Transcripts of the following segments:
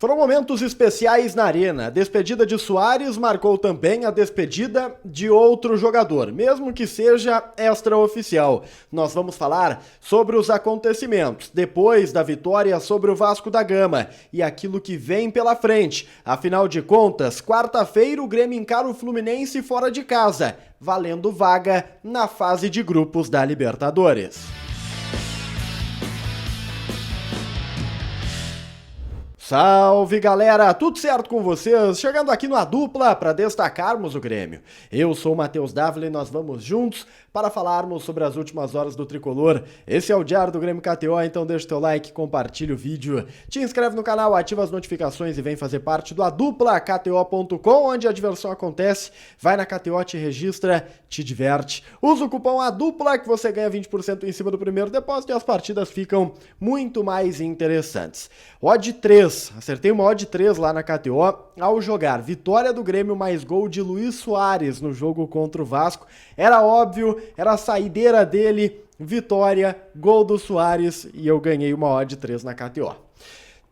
Foram momentos especiais na Arena. A despedida de Soares marcou também a despedida de outro jogador, mesmo que seja extraoficial. Nós vamos falar sobre os acontecimentos depois da vitória sobre o Vasco da Gama e aquilo que vem pela frente. Afinal de contas, quarta-feira o Grêmio encara o Fluminense fora de casa, valendo vaga na fase de grupos da Libertadores. Salve galera, tudo certo com vocês? Chegando aqui no A Dupla para destacarmos o Grêmio. Eu sou o Matheus Dávila e nós vamos juntos para falarmos sobre as últimas horas do Tricolor. Esse é o Diário do Grêmio KTO, então deixa o teu like, compartilha o vídeo, te inscreve no canal, ativa as notificações e vem fazer parte do A Dupla, KTO.com, onde a diversão acontece. Vai na KTO, te registra, te diverte. Usa o cupom A Dupla que você ganha 20% em cima do primeiro depósito e as partidas ficam muito mais interessantes. Odd 3, acertei uma odd 3 lá na KTO ao jogar vitória do Grêmio mais gol de Luís Soares no jogo contra o Vasco. Era óbvio, era a saideira dele, vitória, gol do Soares e eu ganhei uma odd 3 na KTO.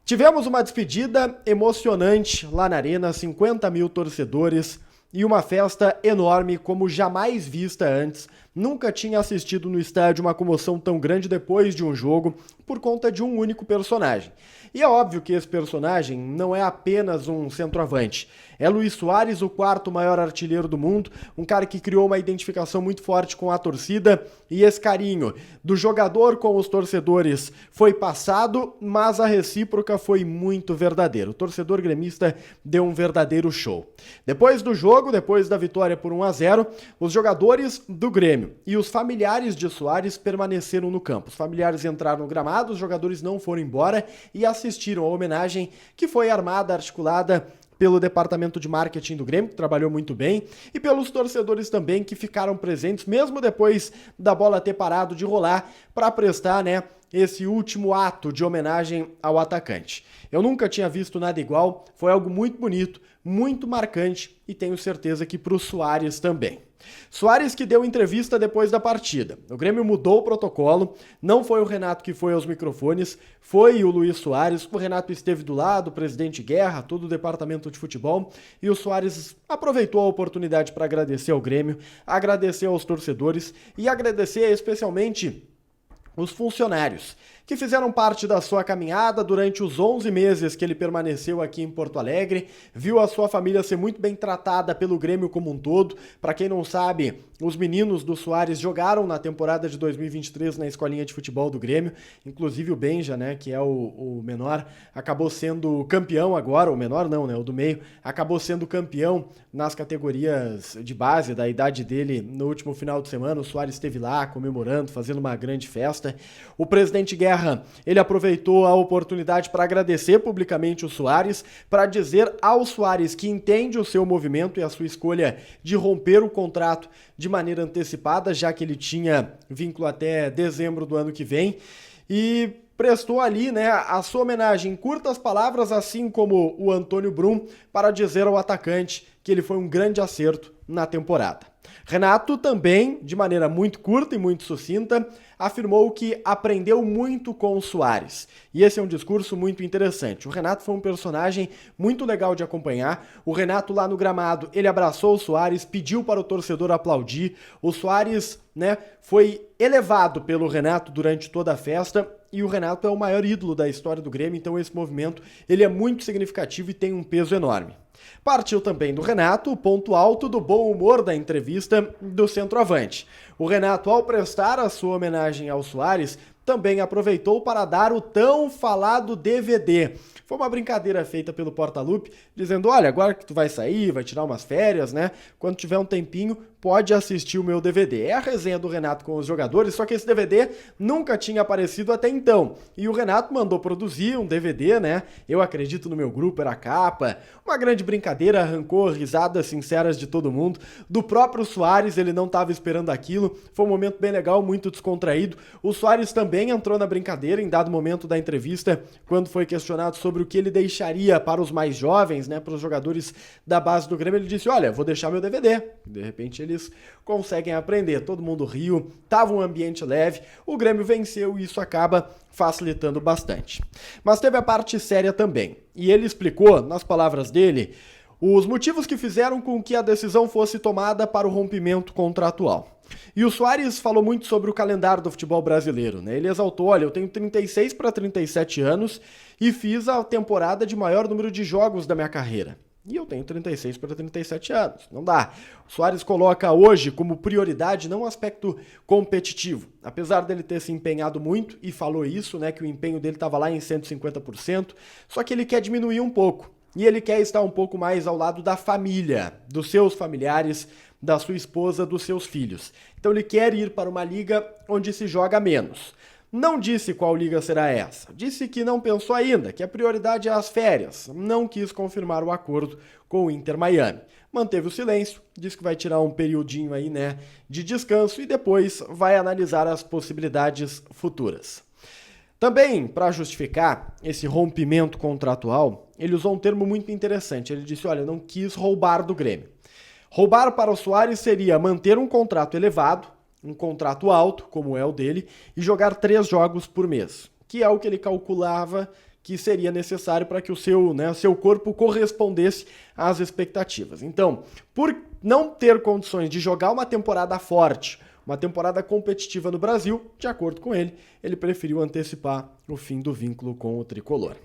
Tivemos uma despedida emocionante lá na Arena, 50 mil torcedores e uma festa enorme como jamais vista antes. Nunca tinha assistido no estádio uma comoção tão grande depois de um jogo por conta de um único personagem. E é óbvio que esse personagem não é apenas um centroavante. É Luís Soares, o quarto maior artilheiro do mundo, um cara que criou uma identificação muito forte com a torcida, e esse carinho do jogador com os torcedores foi passado, mas a recíproca foi muito verdadeira. O torcedor gremista deu um verdadeiro show. Depois do jogo, depois da vitória por 1-0, os jogadores do Grêmio e os familiares de Soares permaneceram no campo. Os familiares entraram no gramado, os jogadores não foram embora e assistiram a homenagem que foi armada, articulada pelo departamento de marketing do Grêmio, que trabalhou muito bem, e pelos torcedores também que ficaram presentes, mesmo depois da bola ter parado de rolar, para prestar, esse último ato de homenagem ao atacante. Eu nunca tinha visto nada igual, foi algo muito bonito, muito marcante e tenho certeza que para o Soares também. Soares que deu entrevista depois da partida. O Grêmio mudou o protocolo, não foi o Renato que foi aos microfones, foi o Luís Soares. O Renato esteve do lado, o presidente Guerra, todo o departamento de futebol, e o Soares aproveitou a oportunidade para agradecer ao Grêmio, agradecer aos torcedores e agradecer especialmente os funcionários, que fizeram parte da sua caminhada durante os 11 meses que ele permaneceu aqui em Porto Alegre, viu a sua família ser muito bem tratada pelo Grêmio como um todo. Para quem não sabe, os meninos do Soares jogaram na temporada de 2023 na escolinha de futebol do Grêmio, inclusive o Benja, que é o menor, acabou sendo campeão agora, o menor não, o do meio, acabou sendo campeão nas categorias de base da idade dele no último final de semana. O Soares esteve lá comemorando, fazendo uma grande festa. O presidente Guerra, ele aproveitou a oportunidade para agradecer publicamente o Soares, para dizer ao Soares que entende o seu movimento e a sua escolha de romper o contrato de maneira antecipada, já que ele tinha vínculo até dezembro do ano que vem, e prestou ali, a sua homenagem em curtas palavras, assim como o Antônio Brum, para dizer ao atacante que ele foi um grande acerto na temporada. Renato também, de maneira muito curta e muito sucinta, afirmou que aprendeu muito com o Soares. E esse é um discurso muito interessante. O Renato foi um personagem muito legal de acompanhar. O Renato lá no gramado, ele abraçou o Soares, pediu para o torcedor aplaudir. O Soares, foi elevado pelo Renato durante toda a festa. E o Renato é o maior ídolo da história do Grêmio, então esse movimento ele é muito significativo e tem um peso enorme. Partiu também do Renato o ponto alto do bom humor da entrevista do centroavante. O Renato, ao prestar a sua homenagem ao Soares, também aproveitou para dar o tão falado DVD. Foi uma brincadeira feita pelo Portalupe, dizendo, olha, agora que tu vai sair, vai tirar umas férias, quando tiver um tempinho, pode assistir o meu DVD. É a resenha do Renato com os jogadores, só que esse DVD nunca tinha aparecido até então. E o Renato mandou produzir um DVD, Eu acredito no meu grupo, era a capa. Uma grande brincadeira, arrancou risadas sinceras de todo mundo. Do próprio Soares, ele não estava esperando aquilo. Foi um momento bem legal, muito descontraído. O Soares também entrou na brincadeira em dado momento da entrevista, quando foi questionado sobre o que ele deixaria para os mais jovens, para os jogadores da base do Grêmio. Ele disse, olha, vou deixar meu DVD. De repente eles conseguem aprender. Todo mundo riu, tava um ambiente leve, o Grêmio venceu e isso acaba facilitando bastante. Mas teve a parte séria também, e ele explicou, nas palavras dele, os motivos que fizeram com que a decisão fosse tomada para o rompimento contratual. E o Soares falou muito sobre o calendário do futebol brasileiro, né? Ele exaltou, olha, eu tenho 36 para 37 anos e fiz a temporada de maior número de jogos da minha carreira. E eu tenho 36 para 37 anos, não dá. O Soares coloca hoje como prioridade não o aspecto competitivo, apesar dele ter se empenhado muito, e falou isso, né, que o empenho dele estava lá em 150%, só que ele quer diminuir um pouco. E ele quer estar um pouco mais ao lado da família, dos seus familiares, da sua esposa, dos seus filhos. Então ele quer ir para uma liga onde se joga menos. Não disse qual liga será essa. Disse que não pensou ainda, que a prioridade é as férias. Não quis confirmar o acordo com o Inter Miami. Manteve o silêncio, disse que vai tirar um periodinho aí, né, de descanso e depois vai analisar as possibilidades futuras. Também, para justificar esse rompimento contratual, ele usou um termo muito interessante. Ele disse, olha, não quis roubar do Grêmio. Roubar para o Soares seria manter um contrato elevado, um contrato alto, como é o dele, e jogar 3 jogos por mês, que é o que ele calculava que seria necessário para que o seu corpo correspondesse às expectativas. Então, por não ter condições de jogar uma temporada forte, uma temporada competitiva no Brasil, de acordo com ele, ele preferiu antecipar o fim do vínculo com o tricolor.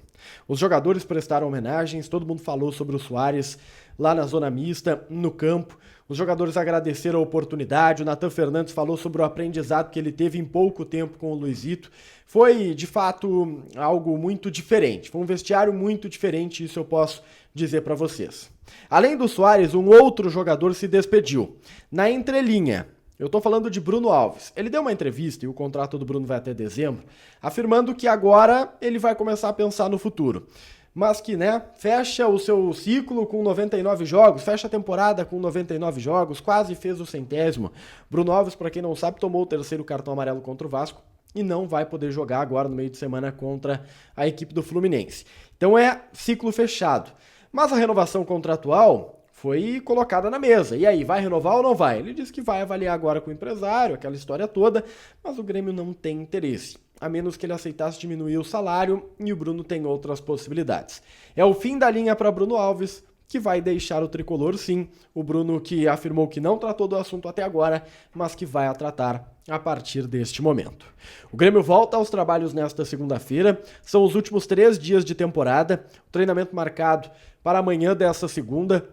Os jogadores prestaram homenagens, todo mundo falou sobre o Soares lá na zona mista, no campo. Os jogadores agradeceram a oportunidade, o Nathan Fernandes falou sobre o aprendizado que ele teve em pouco tempo com o Luizito. Foi, de fato, algo muito diferente, foi um vestiário muito diferente, isso eu posso dizer para vocês. Além do Soares, um outro jogador se despediu. Na entrelinha, eu tô falando de Bruno Alves. Ele deu uma entrevista, e o contrato do Bruno vai até dezembro, afirmando que agora ele vai começar a pensar no futuro. Mas que, né, fecha o seu ciclo com 99 jogos, fecha a temporada com 99 jogos, quase fez o 100º. Bruno Alves, para quem não sabe, tomou o 3º cartão amarelo contra o Vasco e não vai poder jogar agora no meio de semana contra a equipe do Fluminense. Então é ciclo fechado. Mas a renovação contratual foi colocada na mesa. E aí, vai renovar ou não vai? Ele disse que vai avaliar agora com o empresário, aquela história toda, mas o Grêmio não tem interesse, a menos que ele aceitasse diminuir o salário, e o Bruno tem outras possibilidades. É o fim da linha para Bruno Alves, que vai deixar o tricolor, sim. O Bruno que afirmou que não tratou do assunto até agora, mas que vai a tratar a partir deste momento. O Grêmio volta aos trabalhos nesta segunda-feira, são os últimos 3 dias de temporada, o treinamento marcado para amanhã dessa segunda.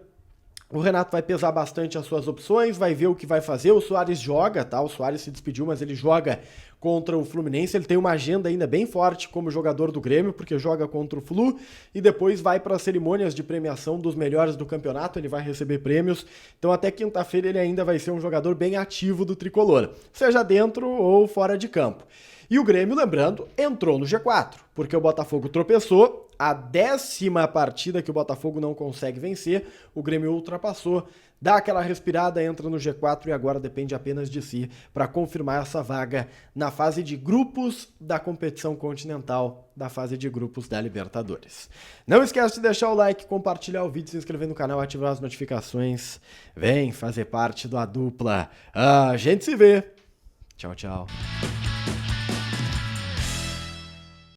O Renato vai pesar bastante as suas opções, vai ver o que vai fazer. O Soares joga, tá? O Soares se despediu, mas ele joga contra o Fluminense. Ele tem uma agenda ainda bem forte como jogador do Grêmio, porque joga contra o Flu e depois vai para as cerimônias de premiação dos melhores do campeonato. Ele vai receber prêmios. Então até quinta-feira ele ainda vai ser um jogador bem ativo do tricolor, seja dentro ou fora de campo. E o Grêmio, lembrando, entrou no G4, porque o Botafogo tropeçou. A 10ª partida que o Botafogo não consegue vencer, o Grêmio ultrapassou, dá aquela respirada, entra no G4 e agora depende apenas de si para confirmar essa vaga na fase de grupos da competição continental, da fase de grupos da Libertadores. Não esquece de deixar o like, compartilhar o vídeo, se inscrever no canal, ativar as notificações. Vem fazer parte do A Dupla. A gente se vê. Tchau, tchau.